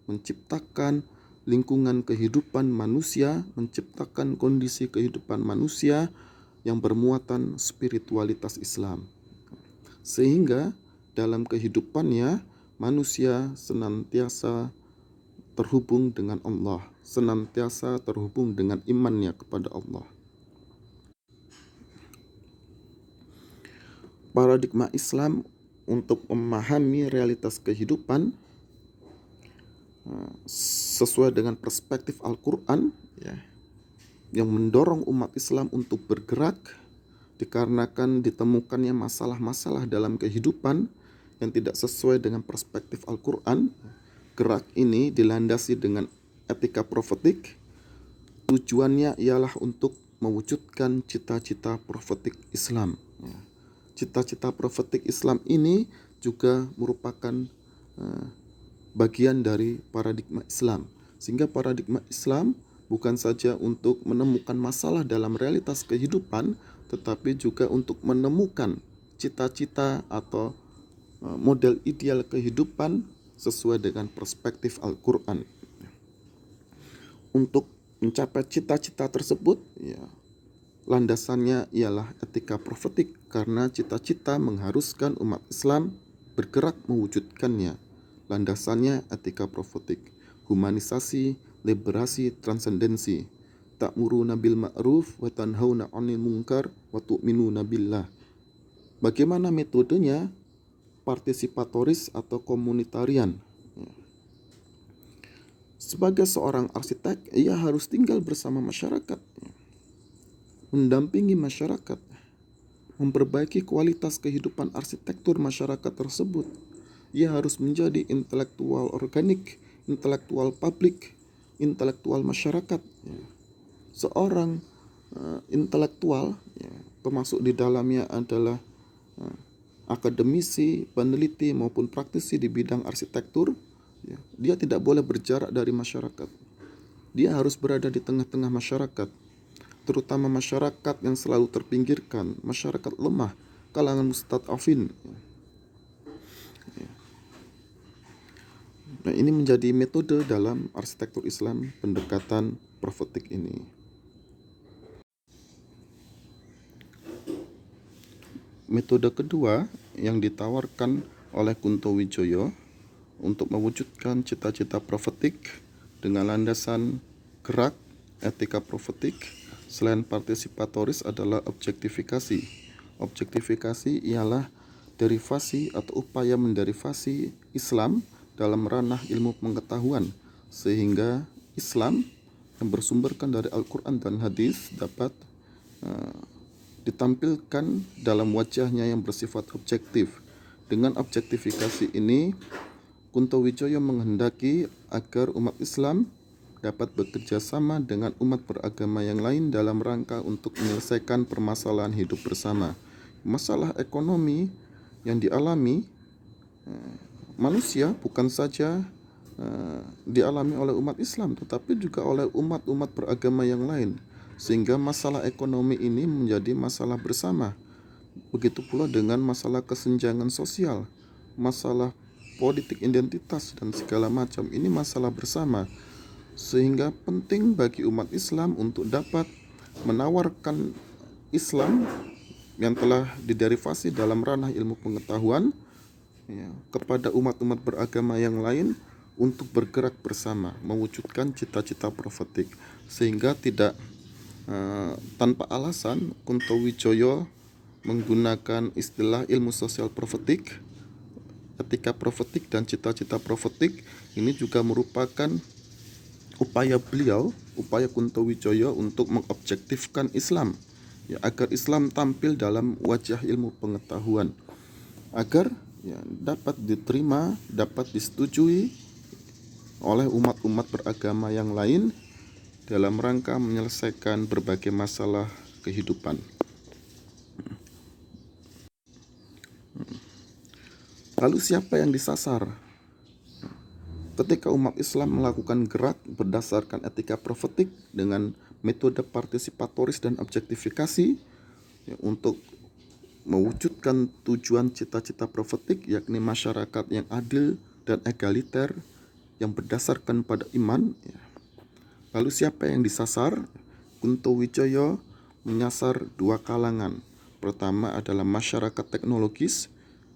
menciptakan lingkungan kehidupan manusia, menciptakan kondisi kehidupan manusia yang bermuatan spiritualitas Islam. Sehingga dalam kehidupannya manusia senantiasa terhubung dengan Allah, senantiasa terhubung dengan imannya kepada Allah. Paradigma Islam untuk memahami realitas kehidupan sesuai dengan perspektif Al-Quran, yang mendorong umat Islam untuk bergerak dikarenakan ditemukannya masalah-masalah dalam kehidupan yang tidak sesuai dengan perspektif Al-Quran. Gerak ini dilandasi dengan etika profetik. Tujuannya ialah untuk mewujudkan cita-cita profetik Islam. Cita-cita profetik Islam ini juga merupakan bagian dari paradigma Islam. Sehingga paradigma Islam bukan saja untuk menemukan masalah dalam realitas kehidupan, tetapi juga untuk menemukan cita-cita atau model ideal kehidupan sesuai dengan perspektif Al-Quran. Untuk mencapai cita-cita tersebut, landasannya ialah etika profetik, karena cita-cita mengharuskan umat Islam bergerak mewujudkannya. Landasannya etika profetik, humanisasi, liberasi, transendensi, ta'muruna bil ma'ruf wa tanhauna 'anil munkar wa tu'minuna billah. Bagaimana metodenya? Partisipatoris atau komunitarian. Sebagai seorang arsitek, ia harus tinggal bersama masyarakat, mendampingi masyarakat, memperbaiki kualitas kehidupan arsitektur masyarakat tersebut. Ia harus menjadi intelektual organik, intelektual publik, intelektual masyarakat. Seorang intelektual, termasuk di dalamnya adalah akademisi, peneliti maupun praktisi di bidang arsitektur, dia tidak boleh berjarak dari masyarakat. Dia harus berada di tengah-tengah masyarakat, terutama masyarakat yang selalu terpinggirkan, masyarakat lemah, kalangan mustad'afin. Nah, ini menjadi metode dalam arsitektur Islam, pendekatan profetik ini. Metode kedua yang ditawarkan oleh Kunto Wijoyo untuk mewujudkan cita-cita profetik dengan landasan gerak etika profetik selain partisipatoris adalah objektifikasi. Objektifikasi ialah derivasi atau upaya menderivasi Islam dalam ranah ilmu pengetahuan, sehingga Islam yang bersumberkan dari Al-Quran dan hadis dapat ditampilkan dalam wajahnya yang bersifat objektif. Dengan objektifikasi ini, Kunto Wijoyo menghendaki agar umat Islam dapat bekerja sama dengan umat beragama yang lain dalam rangka untuk menyelesaikan permasalahan hidup bersama. Masalah ekonomi yang dialami manusia bukan saja dialami oleh umat Islam, tetapi juga oleh umat-umat beragama yang lain. Sehingga masalah ekonomi ini menjadi masalah bersama. Begitu pula dengan masalah kesenjangan sosial, masalah politik identitas dan segala macam. Ini masalah bersama. Sehingga penting bagi umat Islam untuk dapat menawarkan Islam yang telah diderivasi dalam ranah ilmu pengetahuan, ya, kepada umat-umat beragama yang lain untuk bergerak bersama mewujudkan cita-cita profetik, sehingga tidak tanpa alasan Kunto Wijoyo menggunakan istilah ilmu sosial profetik, etika profetik, dan cita-cita profetik. Ini juga merupakan upaya Kunto Wijoyo untuk mengobjektifkan Islam, ya, agar Islam tampil dalam wajah ilmu pengetahuan, agar ya, dapat diterima, dapat disetujui oleh umat-umat beragama yang lain dalam rangka menyelesaikan berbagai masalah kehidupan. Lalu siapa yang disasar? Ketika umat Islam melakukan gerak berdasarkan etika profetik dengan metode partisipatoris dan objektifikasi, ya, untuk mewujudkan tujuan cita-cita profetik, yakni masyarakat yang adil dan egaliter yang berdasarkan pada iman, ya. Lalu siapa yang disasar? Kunto Wijoyo menyasar dua kalangan. Pertama adalah masyarakat teknologis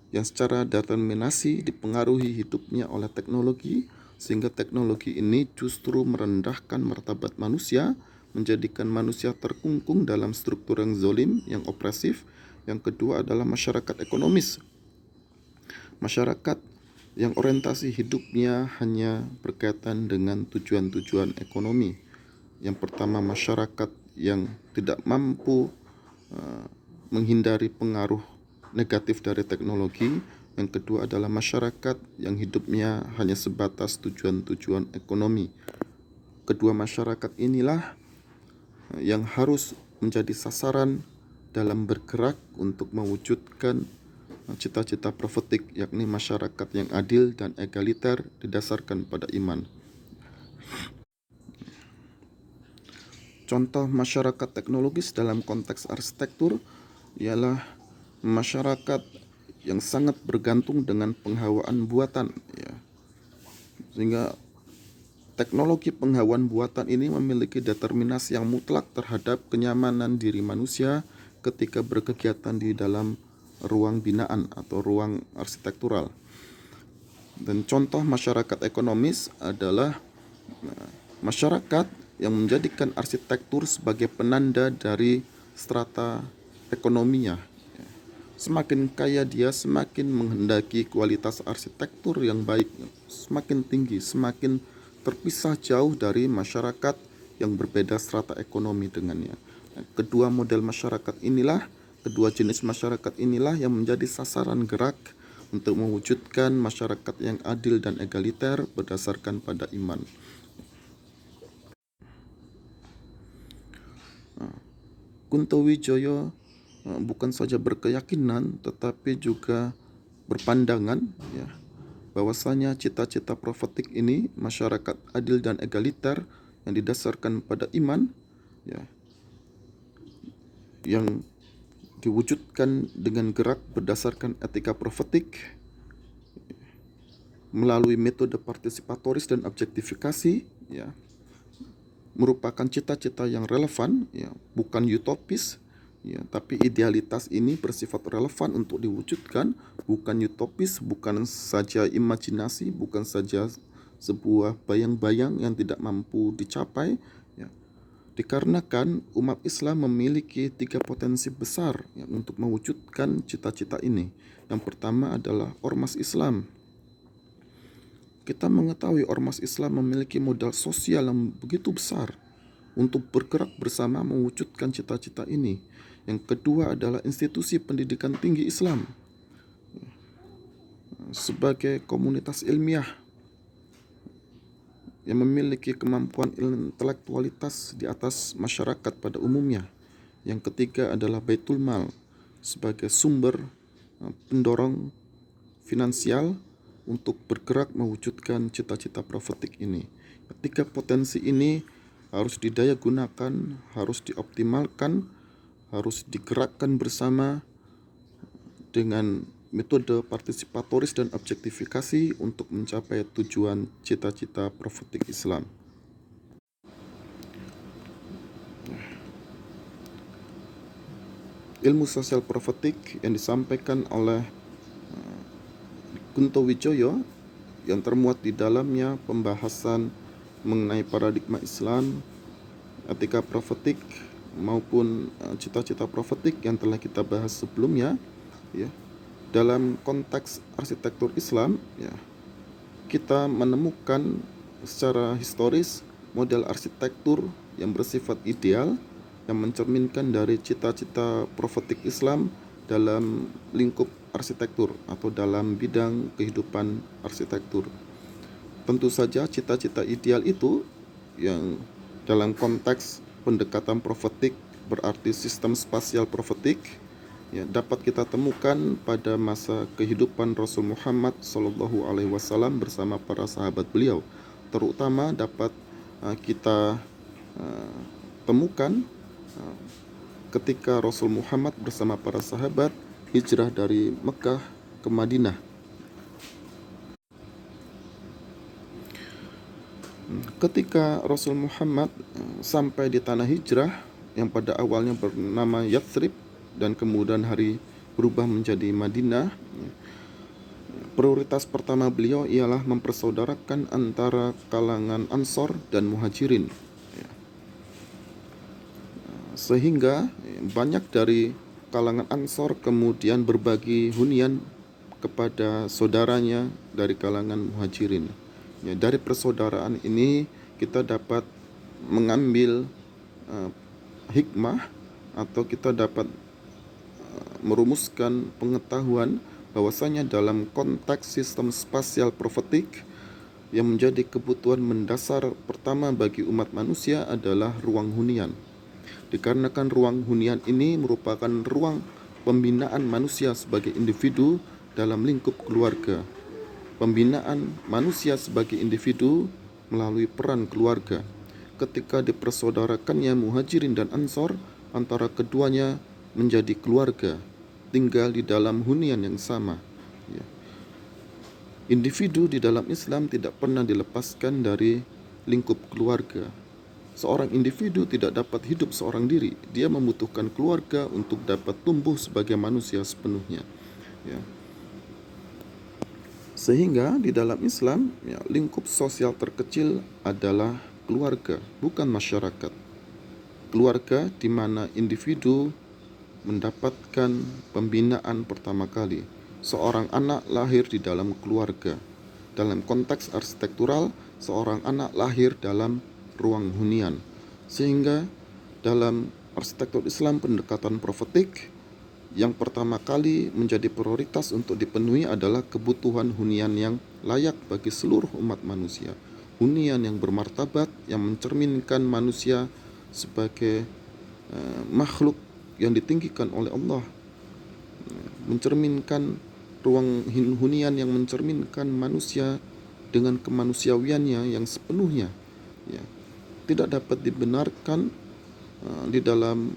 yang secara determinasi dipengaruhi hidupnya oleh teknologi, sehingga teknologi ini justru merendahkan martabat manusia, menjadikan manusia terkungkung dalam struktur yang zolim, yang opresif. Yang kedua adalah masyarakat ekonomis, masyarakat yang orientasi hidupnya hanya berkaitan dengan tujuan-tujuan ekonomi. Yang pertama, masyarakat yang tidak mampu menghindari pengaruh negatif dari teknologi. Yang kedua adalah masyarakat yang hidupnya hanya sebatas tujuan-tujuan ekonomi. Kedua masyarakat inilah yang harus menjadi sasaran dalam bergerak untuk mewujudkan cita-cita profetik, yakni masyarakat yang adil dan egaliter didasarkan pada iman. Contoh masyarakat teknologis dalam konteks arsitektur ialah masyarakat yang sangat bergantung dengan penghawaan buatan, ya. Sehingga teknologi penghawaan buatan ini memiliki determinasi yang mutlak terhadap kenyamanan diri manusia ketika berkegiatan di dalam ruang binaan atau ruang arsitektural. Dan contoh masyarakat ekonomis adalah masyarakat yang menjadikan arsitektur sebagai penanda dari strata ekonominya. Semakin kaya dia, semakin menghendaki kualitas arsitektur yang baik, semakin tinggi, semakin terpisah jauh dari masyarakat yang berbeda strata ekonomi dengannya. Kedua model masyarakat inilah, kedua jenis masyarakat inilah yang menjadi sasaran gerak untuk mewujudkan masyarakat yang adil dan egaliter berdasarkan pada iman. Kunto Wijoyo bukan saja berkeyakinan tetapi juga berpandangan, ya, bahwasanya cita-cita profetik ini, masyarakat adil dan egaliter yang didasarkan pada iman, ya, yang diwujudkan dengan gerak berdasarkan etika profetik melalui metode partisipatoris dan objektifikasi, ya, merupakan cita-cita yang relevan, ya, bukan utopis, ya, tapi idealitas ini bersifat relevan untuk diwujudkan, bukan utopis, bukan saja imajinasi, bukan saja sebuah bayang-bayang yang tidak mampu dicapai, ya. Dikarenakan umat Islam memiliki tiga potensi besar, ya, untuk mewujudkan cita-cita ini. Yang pertama adalah ormas Islam. Kita mengetahui ormas Islam memiliki modal sosial yang begitu besar untuk bergerak bersama mewujudkan cita-cita ini. Yang kedua adalah institusi pendidikan tinggi Islam sebagai komunitas ilmiah yang memiliki kemampuan intelektualitas di atas masyarakat pada umumnya. Yang ketiga adalah Baitul Mal sebagai sumber pendorong finansial untuk bergerak mewujudkan cita-cita profetik ini. Ketiga potensi ini harus didaya gunakan, harus dioptimalkan, harus digerakkan bersama dengan metode partisipatoris dan objektifikasi untuk mencapai tujuan cita-cita profetik Islam. ilmu sosial profetik yang disampaikan oleh Kunto Wijoyo yang termuat di dalamnya pembahasan mengenai paradigma Islam, etika profetik maupun cita-cita profetik yang telah kita bahas sebelumnya, ya. Dalam konteks arsitektur Islam, ya, kita menemukan secara historis model arsitektur yang bersifat ideal yang mencerminkan dari cita-cita profetik Islam dalam lingkup arsitektur atau dalam bidang kehidupan arsitektur. Tentu saja cita-cita ideal itu yang dalam konteks pendekatan profetik berarti sistem spasial profetik, ya, dapat kita temukan pada masa kehidupan Rasul Muhammad SAW bersama para sahabat beliau. Terutama dapat kita temukan ketika Rasul Muhammad bersama para sahabat hijrah dari Mekah ke Madinah. Ketika Rasul Muhammad sampai di tanah hijrah yang pada awalnya bernama Yathrib dan kemudian hari berubah menjadi Madinah, prioritas pertama beliau ialah mempersaudarakan antara kalangan Ansor dan Muhajirin, sehingga banyak dari kalangan Ansor kemudian berbagi hunian kepada saudaranya dari kalangan Muhajirin. Ya, dari persaudaraan ini kita dapat mengambil hikmah atau kita dapat merumuskan pengetahuan bahwasanya dalam konteks sistem spasial profetik yang menjadi kebutuhan mendasar pertama bagi umat manusia adalah ruang hunian. Dikarenakan ruang hunian ini merupakan ruang pembinaan manusia sebagai individu dalam lingkup keluarga. Pembinaan manusia sebagai individu melalui peran keluarga. Ketika dipersaudarakannya Muhajirin dan Ansor, antara keduanya menjadi keluarga, tinggal di dalam hunian yang sama. Ya. Individu di dalam Islam tidak pernah dilepaskan dari lingkup keluarga. Seorang individu tidak dapat hidup seorang diri. Dia membutuhkan keluarga untuk dapat tumbuh sebagai manusia sepenuhnya. Ya. Sehingga di dalam Islam, ya, lingkup sosial terkecil adalah keluarga, bukan masyarakat. Keluarga di mana individu mendapatkan pembinaan pertama kali. Seorang anak lahir di dalam keluarga. Dalam konteks arsitektural, seorang anak lahir dalam ruang hunian. Sehingga dalam arsitektur Islam pendekatan profetik, yang pertama kali menjadi prioritas untuk dipenuhi adalah kebutuhan hunian yang layak bagi seluruh umat manusia. Hunian yang bermartabat, yang mencerminkan manusia sebagai makhluk yang ditinggikan oleh Allah, mencerminkan ruang hunian yang mencerminkan manusia dengan kemanusiawiannya yang sepenuhnya, ya, tidak dapat dibenarkan di dalam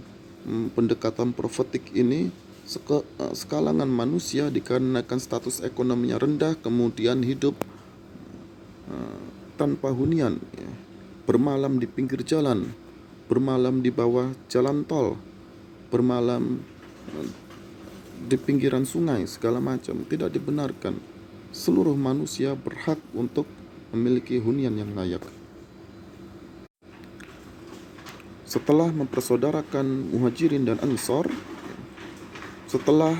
pendekatan profetik ini sekalangan manusia dikarenakan status ekonominya rendah kemudian hidup tanpa hunian, ya, bermalam di pinggir jalan, bermalam di bawah jalan tol, bermalam di pinggiran sungai, segala macam. Tidak dibenarkan. Seluruh manusia berhak untuk memiliki hunian yang layak. Setelah mempersaudarakan Muhajirin dan Ansor, setelah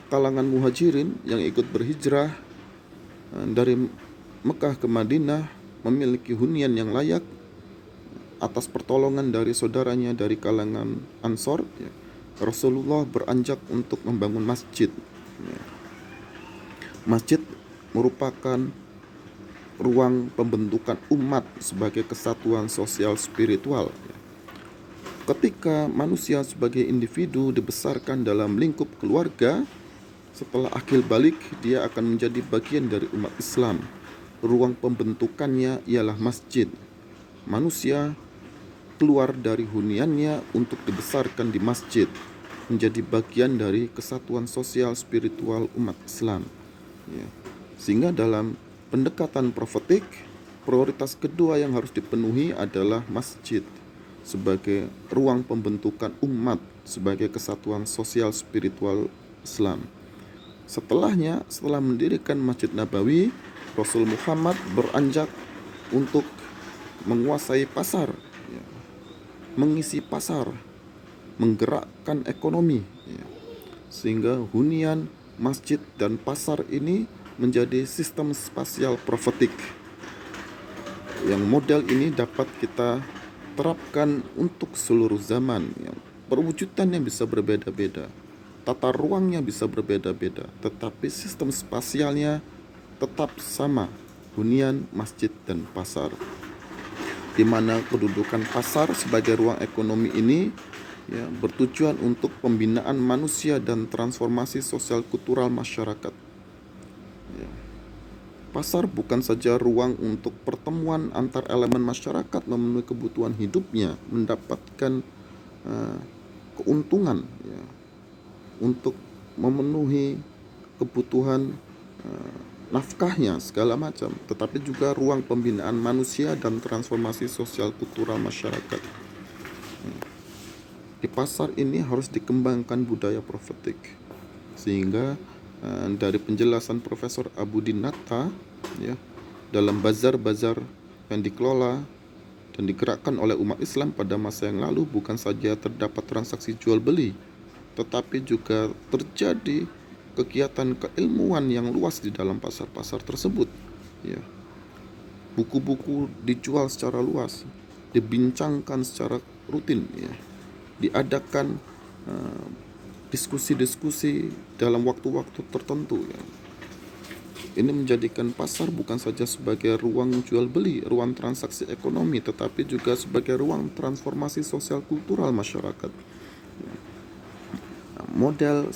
kalangan Muhajirin yang ikut berhijrah dari Mekah ke Madinah memiliki hunian yang layak atas pertolongan dari saudaranya dari kalangan Ansor, ya, Rasulullah beranjak untuk membangun masjid. Masjid merupakan ruang pembentukan umat sebagai kesatuan sosial spiritual. Ketika manusia sebagai individu dibesarkan dalam lingkup keluarga, setelah akil balik dia akan menjadi bagian dari umat Islam. Ruang pembentukannya ialah masjid. Manusia keluar dari huniannya untuk dibesarkan di masjid, menjadi bagian dari kesatuan sosial spiritual umat Islam, ya. Sehingga dalam pendekatan profetik, prioritas kedua yang harus dipenuhi adalah masjid. sebagai ruang pembentukan umat sebagai kesatuan sosial spiritual Islam. Setelah mendirikan Masjid Nabawi, Rasul Muhammad beranjak untuk menguasai pasar, ya, mengisi pasar, menggerakkan ekonomi, ya, sehingga hunian, masjid, dan pasar ini menjadi sistem spasial profetik yang model ini dapat kita terapkan untuk seluruh zaman. Yang perwujudannya bisa berbeda-beda, tata ruangnya bisa berbeda-beda, tetapi sistem spasialnya tetap sama, hunian, masjid, dan pasar. Di mana kedudukan pasar sebagai ruang ekonomi ini, ya, bertujuan untuk pembinaan manusia dan transformasi sosial kultural masyarakat. Ya. Pasar bukan saja ruang untuk pertemuan antar elemen masyarakat memenuhi kebutuhan hidupnya, mendapatkan keuntungan, ya, untuk memenuhi kebutuhan nafkahnya segala macam, tetapi juga ruang pembinaan manusia dan transformasi sosial kultural masyarakat. Di pasar ini harus dikembangkan budaya profetik, sehingga dari penjelasan Profesor Abudin Natta, ya, dalam bazar-bazar yang dikelola dan digerakkan oleh umat Islam pada masa yang lalu, bukan saja terdapat transaksi jual beli, tetapi juga terjadi kegiatan keilmuan yang luas di dalam pasar-pasar tersebut, ya. Buku-buku dijual secara luas, dibincangkan secara rutin, ya. Diadakan diskusi-diskusi dalam waktu-waktu tertentu, ya. Ini menjadikan pasar bukan saja sebagai ruang jual beli, ruang transaksi ekonomi, tetapi juga sebagai ruang transformasi sosial kultural masyarakat. Model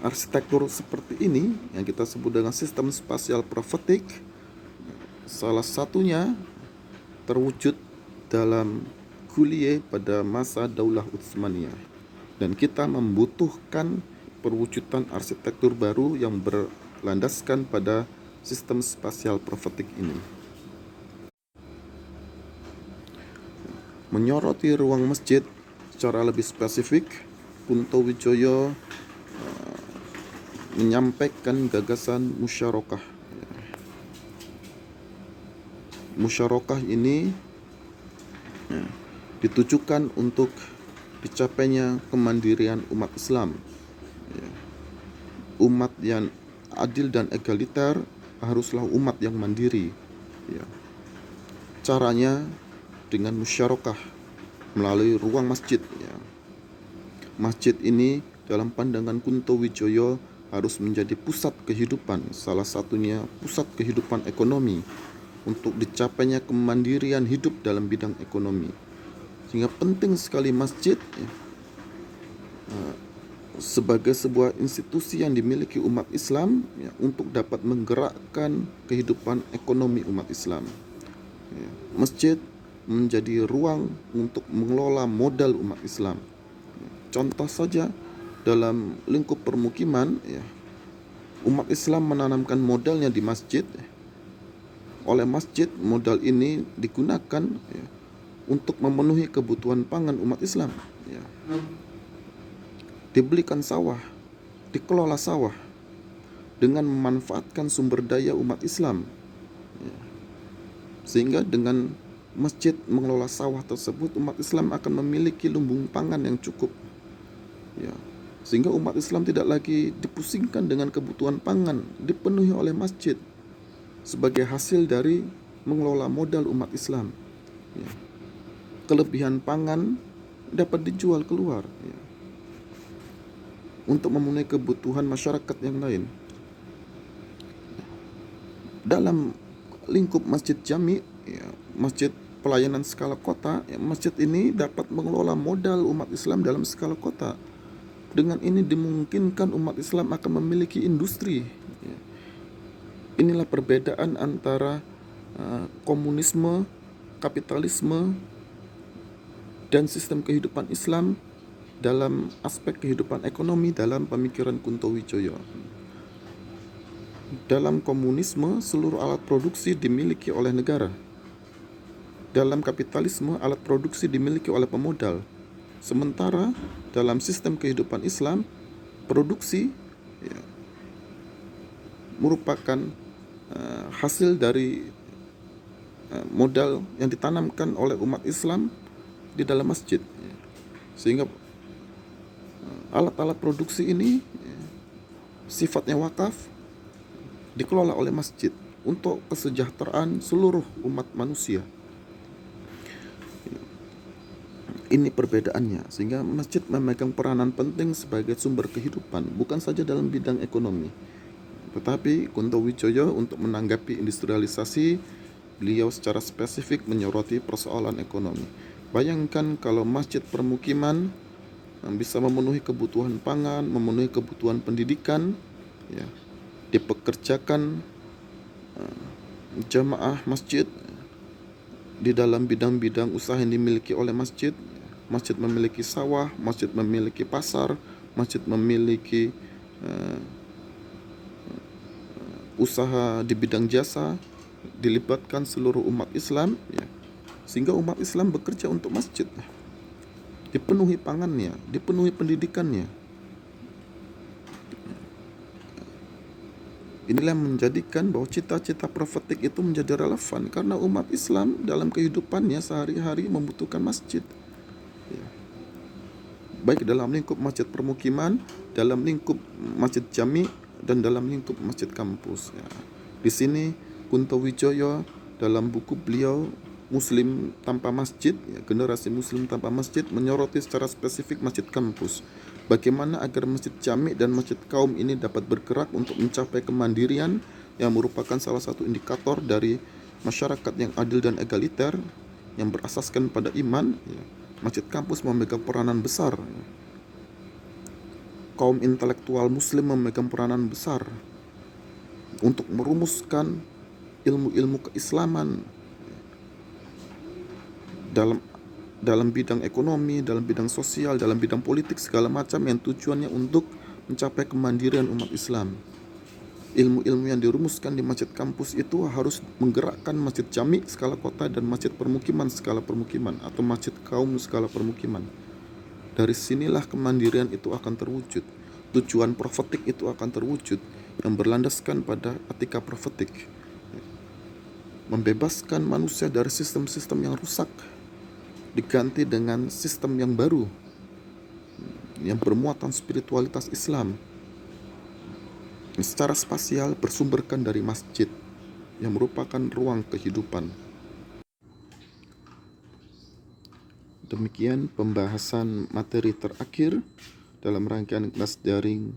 arsitektur seperti ini yang kita sebut dengan sistem spasial profetik, salah satunya terwujud dalam Kuliah pada masa Daulah Utsmaniyah, dan kita membutuhkan perwujudan arsitektur baru yang berlandaskan pada sistem spasial profetik ini. Menyoroti ruang masjid secara lebih spesifik, Kunto Wijoyo menyampaikan gagasan musyarakah. Musyarakah ini, ya, ditujukan untuk dicapainya kemandirian umat Islam, ya. Umat yang adil dan egaliter haruslah umat yang mandiri, ya. Caranya dengan musyarakah melalui ruang masjid, ya. Masjid ini dalam pandangan Kunto Wijoyo harus menjadi pusat kehidupan, salah satunya pusat kehidupan ekonomi untuk dicapainya kemandirian hidup dalam bidang ekonomi. Sehingga penting sekali masjid, ya, sebagai sebuah institusi yang dimiliki umat Islam, ya, untuk dapat menggerakkan kehidupan ekonomi umat Islam. Ya, masjid menjadi ruang untuk mengelola modal umat Islam. Contoh saja, dalam lingkup permukiman, ya, umat Islam menanamkan modalnya di masjid. Oleh masjid, modal ini digunakan, ya, untuk memenuhi kebutuhan pangan umat Islam, ya. Dibelikan sawah, dikelola sawah dengan memanfaatkan sumber daya umat Islam, ya. Sehingga dengan masjid mengelola sawah tersebut, umat Islam akan memiliki lumbung pangan yang cukup, ya. Sehingga umat Islam tidak lagi dipusingkan dengan kebutuhan pangan, dipenuhi oleh masjid sebagai hasil dari mengelola modal umat Islam, ya. Kelebihan pangan dapat dijual keluar, ya, untuk memenuhi kebutuhan masyarakat yang lain. Dalam lingkup masjid jami, ya, masjid pelayanan skala kota, ya, masjid ini dapat mengelola modal umat Islam dalam skala kota. Dengan ini dimungkinkan umat Islam akan memiliki industri, ya. Inilah perbedaan antara komunisme, kapitalisme, dan sistem kehidupan Islam dalam aspek kehidupan ekonomi dalam pemikiran Kunto Wijoyo. Dalam komunisme, seluruh alat produksi dimiliki oleh negara. Dalam kapitalisme, alat produksi dimiliki oleh pemodal. Sementara dalam sistem kehidupan Islam, produksi ya, merupakan hasil dari modal yang ditanamkan oleh umat Islam di dalam masjid. Sehingga alat-alat produksi ini sifatnya wakaf, dikelola oleh masjid untuk kesejahteraan seluruh umat manusia. Ini perbedaannya, sehingga masjid memegang peranan penting sebagai sumber kehidupan, bukan saja dalam bidang ekonomi. Tetapi Kunto Wijoyo untuk menanggapi industrialisasi, beliau secara spesifik menyoroti persoalan ekonomi. Bayangkan kalau masjid permukiman bisa memenuhi kebutuhan pangan, memenuhi kebutuhan pendidikan, ya, dipekerjakan jamaah masjid di dalam bidang-bidang usaha yang dimiliki oleh masjid. Masjid memiliki sawah, masjid memiliki pasar, masjid memiliki usaha di bidang jasa, dilibatkan seluruh umat Islam, ya, sehingga umat Islam bekerja untuk masjid, dipenuhi pangannya, dipenuhi pendidikannya. Inilah yang menjadikan bahwa cita-cita profetik itu menjadi relevan, karena umat Islam dalam kehidupannya sehari-hari membutuhkan masjid, ya, baik dalam lingkup masjid permukiman, dalam lingkup masjid jami, dan dalam lingkup masjid kampus, ya. Di sini Kunto Wijoyo dalam buku beliau Muslim Tanpa Masjid, ya, generasi Muslim tanpa masjid, menyoroti secara spesifik masjid kampus. Bagaimana agar masjid jami dan masjid kaum ini dapat bergerak untuk mencapai kemandirian yang merupakan salah satu indikator dari masyarakat yang adil dan egaliter yang berasaskan pada iman, ya. Masjid kampus memegang peranan besar. Kaum intelektual muslim memegang peranan besar untuk merumuskan ilmu-ilmu keislaman dalam bidang ekonomi, dalam bidang sosial, dalam bidang politik, segala macam yang tujuannya untuk mencapai kemandirian umat Islam. Ilmu-ilmu yang dirumuskan di masjid kampus itu harus menggerakkan masjid jami skala kota dan masjid permukiman skala permukiman, atau masjid kaum skala permukiman. Dari sinilah kemandirian itu akan terwujud. Tujuan profetik itu akan terwujud yang berlandaskan pada etika profetik. Membebaskan manusia dari sistem-sistem yang rusak, diganti dengan sistem yang baru yang bermuatan spiritualitas Islam, secara spasial bersumberkan dari masjid yang merupakan ruang kehidupan. Demikian pembahasan materi terakhir dalam rangkaian kelas daring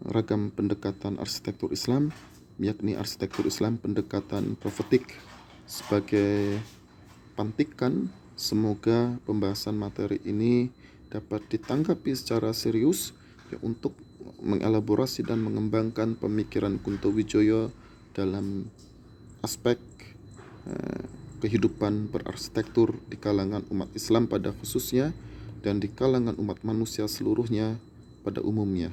ragam pendekatan arsitektur Islam, yakni arsitektur Islam pendekatan profetik. Sebagai pantikan, semoga pembahasan materi ini dapat ditanggapi secara serius, ya, untuk mengelaborasi dan mengembangkan pemikiran Kunto Wijoyo dalam aspek kehidupan berarsitektur di kalangan umat Islam pada khususnya, dan di kalangan umat manusia seluruhnya pada umumnya.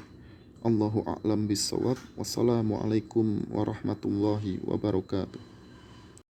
Allahu a'lam bishawab. Wassalamualaikum warahmatullahi wabarakatuh.